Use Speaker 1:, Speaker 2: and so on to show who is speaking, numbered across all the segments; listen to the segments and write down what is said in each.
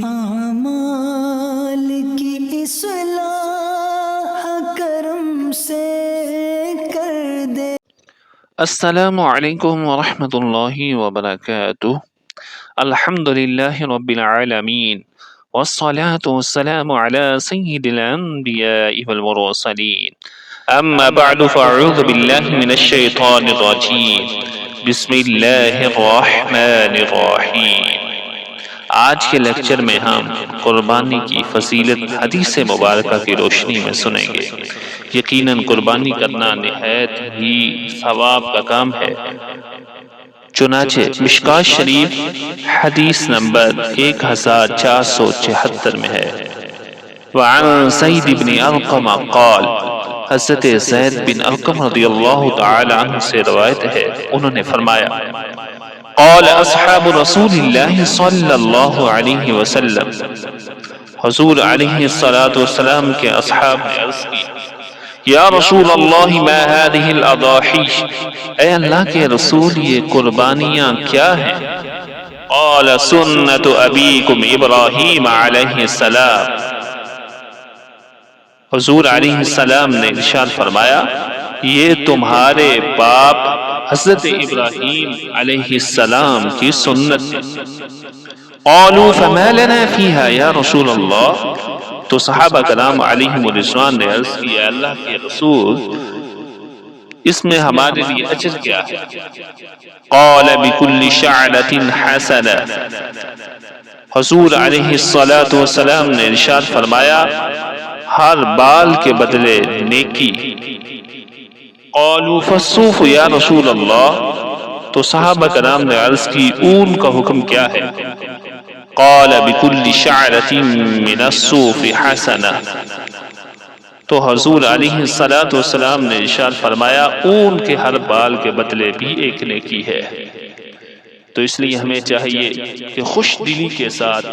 Speaker 1: اعمال کی اصلاح کرم سے کر دے۔
Speaker 2: السلام علیکم ورحمۃ اللہ وبرکاتہ۔ الحمد للہ رب العالمین والصلاة والسلام على سید الانبیاء والمرسلین، اما بعد فاعوذ باللہ من الشیطان الرجیم، بسم اللہ الرحمن الرحیم۔ آج کے لیکچر میں ہم قربانی کی فضیلت حدیث مبارکہ کی روشنی میں سنیں گے۔ یقیناً قربانی کرنا نہایت ہی ثواب کا کام ہے۔ چنانچہ مشکوٰۃ شریف حدیث نمبر 1476 میں ہے، وعن سید بن ارقم قال، حضرت زید بن ارقم رضی اللہ تعالی عنہ سے روایت ہے، انہوں نے فرمایا، قال اصحاب رسول اللہ صلی اللہ علیہ وسلم، حضور علیہ السلام کے اصحاب نے عرض کی، یا رسول اللہ ما هذه الاضاحی، اے اللہ کے رسول یہ قربانیاں کیا ہیں؟ قال سنت ابیکم ابراہیم علیہ السلام، حضور علیہ السلام نے ارشاد فرمایا یہ تمہارے باپ حضرت ابراہیم علیہ السلام کی سنت ہے۔ قالوا فما لنا فیہا یا رسول اللہ، تو صحابہ کرام علیہم الرضوان نے عرض کیا، اللہ کے رسول اس میں ہمارے لیے اجر کیا ہے؟ قال بكل شعرۃ حسنہ، حضور علیہ السلام نے ارشاد فرمایا ہر بال کے بدلے نیکی۔ قالوا فالصوف یا رسول اللہ، تو صحابہ کرام نے عرض کی اون کا حکم کیا ہے؟ قال بكل شعرۃ من الصوف حسنہ، تو حضور علیہ السلام نے ارشاد فرمایا اون کے ہر بال کے بدلے بھی ایک نیکی ہے۔ تو اس لیے ہمیں چاہیے کہ خوش دلی کے ساتھ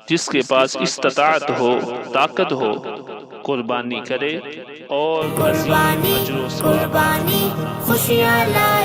Speaker 2: جس کے پاس استطاعت ہو، طاقت ہو، قربانی کرے اور
Speaker 3: قربانی خوشیاں لائے۔